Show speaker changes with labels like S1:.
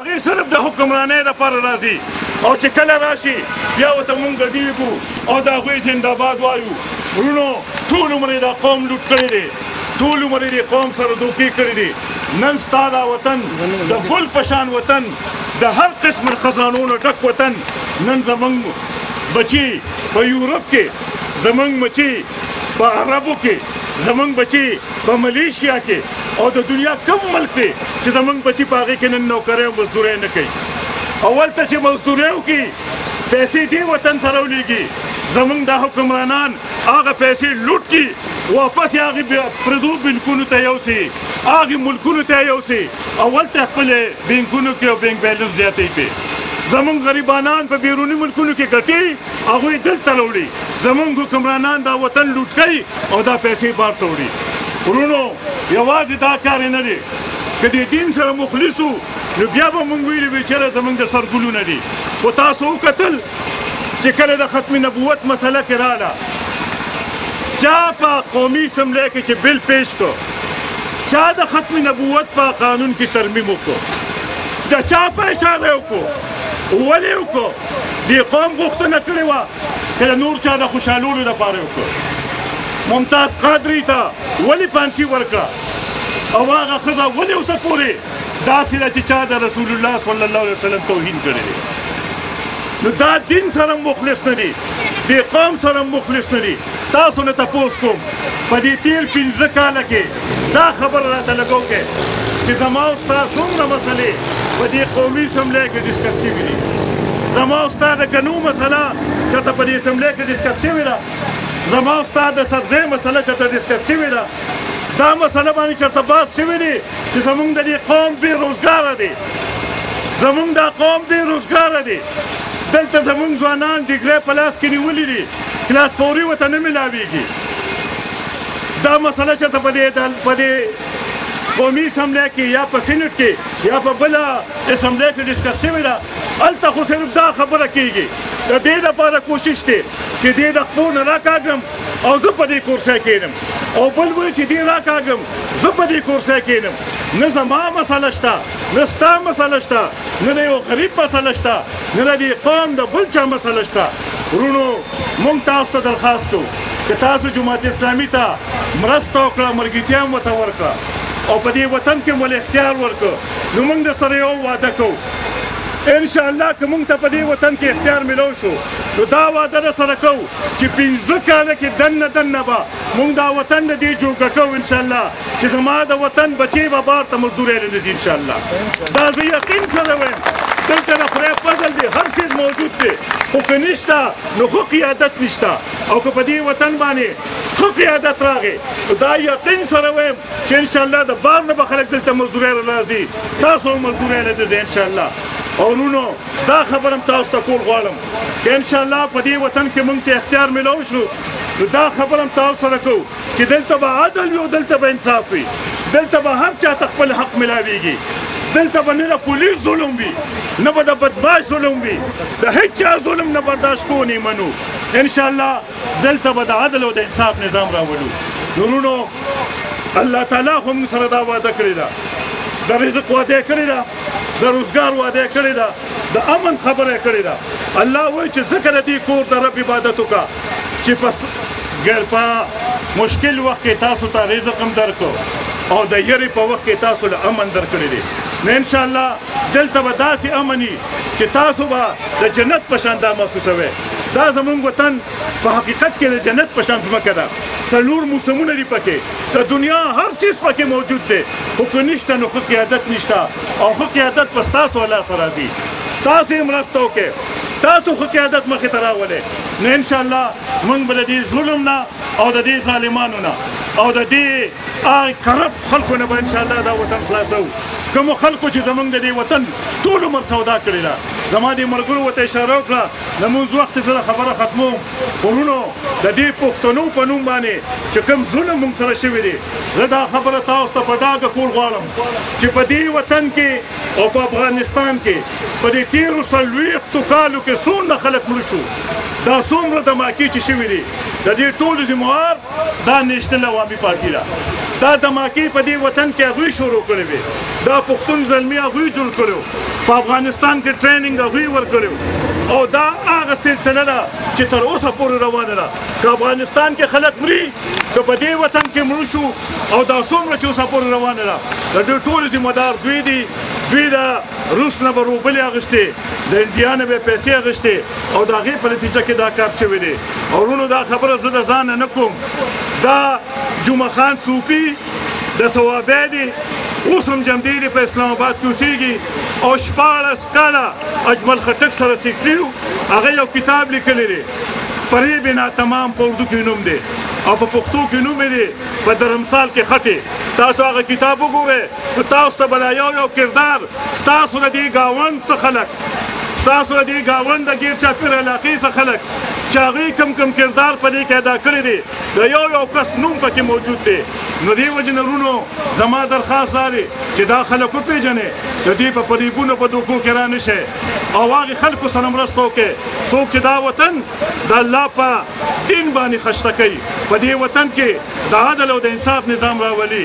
S1: هغې صرف د حکمرانۍ دپاره راځي او چې کله راشي بیا ورته مونږ ږغېږو او د هغوی زنده‌باد وایو. وروڼو ټول عمر یې دا قوم لوټ کړی دی، ټول عمر یې د قوم سره دوکې کړي دي. نن ستا دا وطن د ګل په شان وطن، د هر قسم خزانونو ډک وطن، نن زموږ بچي په یورپ کې، زموږ بچي په عربو کې، زموږ بچي په ملیشیا کې او د دنیا کوم ملک دی چې زموږ بچي په هغې کې نن نوکرۍ او مزدورۍ نه کوي. اول ته چې مزدورۍ وکړي پیسې دې وطن ته راولېږي، زموږ دا حکمرانان هغه پیسې لوټ کړي، واپس یې هغې پردو بینکونو ته یوسي، هغې ملکونو ته یې یوسي، اول ته خپلې بینکونو کې او بینک بیلنس زیاتوي پې. زموږ غریبانان په بیروني ملکونو کې ګټي، هغوی دلته راوړي. زموږ حکمرانان دا وطن لوټ کوي او دا پیسې بار ته وړي. ورونو یوازې دا کار نه دی، که د دین سره مخلص وو نو بیا به موږ ویلي وي چېرې زموږ د سر ګلونه دي. خو تاسو وکتل چې کله د ختم نبوت مسله کې راله، چا په قومي اسمبلۍ کې چې بل پیش کړ، چا د ختم نبوت په قانون کې ترمیم وکړو، د چا په اشاره وکړو، ولې وکړو؟ دې قوم غوښتنه کړې وه که د نور چا د خوشحالولو دپاره وکړو. ممتاز قادري ته ولې پانسي ورکړه او هغه ښځه ولې اوسه پورې داسې ده چې چا د رسول الله صلی الله علیه وسلم توهین کړی دی؟ نو دا دین سره مخلص نه دي، دې قوم سره مخلص نه دي. تاسو نه تپوس کوم په دې تېر 15 کاله کې دا خبره راته لګو کې چې زما او ستا څومره مسلې په دې قومي اسمبلۍ کې ډسکس شوي دي. زما او ستا د ګنو مسله چېرته په دې اسمبلۍ کې ډسکس شوې ده، زما او ستا د سبزۍ مسله چېرته ډسکس شوې ده. دا مسله باندې چېرته بحث شوی دی چې زموږ د دې قوم بېروزګاره دی، زموږ دا قوم بېروزګاره دی. دلته زموږ ځوانان ډیګرۍ په لاس کې نیولي دي، کلاس فوري ورته نه میلاویږي. دا مسله چېرته په دې قومي اسمبلۍ کې یا په سینټ کې یا په بله اسمبلۍ کې ډسکس شوې ده. هلته خو صرف دا خبره کېږي. د دې دپاره کوشش دی چې دې د خپلو نه راکاږم او زه په دې کورسۍ کښېنم، او بل وایي چې دې راکاږم زه په دې کورسۍ کښېنم. نه زما مسله شته، نه ستا مسله شته، نه د یو غریب مسله شته، نه د دې قوم د بل چا مسله شته. ورونو موږ تاسو ته درخواست کوو که تاسو جماعت اسلامي ته مرسته وکړه، ملګرتیا هم ورته ورکړه او په دې وطن کې مو اختیار ورکړه، نو موږ درسره یو واده کوو انشاءالله که موږ ته په دې وطن کې اختیار میلو شو نو دا واده درسره کوو چې 15 کاله کې دننه به موږ دا وطن د دې جوړ کوو انشاءالله چې زما د وطن بچې به بار ته مزدورۍ نه ځي انشاءالله. دا زه یقین سره وایم. دلته د خدای فضل دی، هر څیز موجود دی، خو که نشته نو ښه قیادت نشته. او که په دې وطن باندې ښه قیادت راغی نو دا یقین سره وایم چې انشاءالله د بار نه به خلک دلته مزدورۍ راځي، تاسو هم مزدورۍ نه ځئ انشاءالله. او ورونو دا خبر هم تاسو ته کول غواړم که انشاءالله په دې وطن کې موږ ته اختیار میلو شو نو دا خبر هم تاسو سره کوو چې دلته به عدل وي او دلته به انصاف وي، دلته به هر چا ته خپل حق میلاویږي، دلته به نه د پولیس ظلم وي، نه به د بدماش ظلم وي، د هیڅ چا ظلم نه برداشت کوو نه منو. انشاءالله دلته به د عدل او د انصاف نظام راولو. ورونو الله تعالی خو موږ سره دا وعده کړې ده، د رزق وعده کړې ده، د روزګار وعده کړې ده، د امن خبره کړې ده. الله وایي چې ځکه د دې کور د رب عبادت وکړه چې په مشکل وخت کې تاسو ته رزق هم درکړو او د یرې په وخت کې تاسو له امن درکړی دی. نو انشاءالله دلته به داسې امن وي چې تاسو به د جنت په شان دا محسوسوئ. دا زموږ وطن په حقیقت کې د جنت په شان ځمکه ده. 4 موسمونه دي پکې، د دنیا هر څیز پکې موجود دی، خو که نشته نو ښه قیادت نشته او ښه قیادت به ستاسو الله سره راځي. تاسو یې مرسته وکړئ، تاسو ښه قیادت مخې ته راولئ، نو انشاءالله موږ به د دې ظلم نه او د دې ظالمانو نه او د دې کرپ خلکو نه به انشاءالله دا وطن خلاصوو. کومو خلکو چې زموږ د دې وطن ټول عمر سودا کړې ده، زما دې ملګرو ورته اشاره وکړه لمونځ وخت زه خبره ختموم. ورونو د دې پښتنو په نوم باندې چې کوم ظلم موږ سره شوی دی، زه دا خبره تاسو ته په ډاګه کول غواړم چې په دې وطن کې او په افغانستان کې په دې تېرو 40 کالو کې څومره خلک مړه شو، دا څومره دماکي چې شوي دي، د دې ټولو ذموار دا نیشنل عوامي پارټي ده. دا دماکې په دې وطن کې هغوی شروع کړې وې دا پښتون زلمي هغوی جوړ کړو په افغانستان کې ټریننګ هغوی ورکړو او دا هغه سلسله ده چې تر اوسه پورې روانه ده که افغانستان کې خلک مري که په دې وطن کې مړه شو او دا څومره چې اوسه پورې روانه ده د دې ټول ذمه دار دوی دي دوی د روس نه به روبلې اخیستې د انډیا نه به پیسې اخیستې او د هغې په نتیجه کې دا کار شوی دی او وروڼو دا خبره زه د ځانه نه کوم دا جمعه خان صوفي د ثوابی دی اوس هم جمدې دی په اسلام آباد کې اوسېږي او 14 کاله اجمل خټک سره سیکرټري و هغه یو کتاب لیکلی دی فریب ناتمام په اردو کې نوم دی او په پښتو کې نوم یې دی په درمسال کې خټې تاسو هغه کتاب وګورئ نو تاسو ته به یو کردار ستاسو د دې ګاونډ څه خلک ستاسو د دې ګاونډ د ګیر چاپېر علاقې څه خلک چې هغوی کم کردار په دې کې ادا کړی دی د یو کس نوم پکې موجود دی نو دې وجې نه وروڼو زما درخواست دا دی چې دا خلک وپېژنئ د دې په فریبونو په دوکو کې را نه شئ او هغې خلکو سره مرسته وکړئ څوک چې دا وطن د الله په دین باندې خشته کوي په دې وطن کې د عدل او د انصاف نظام راولي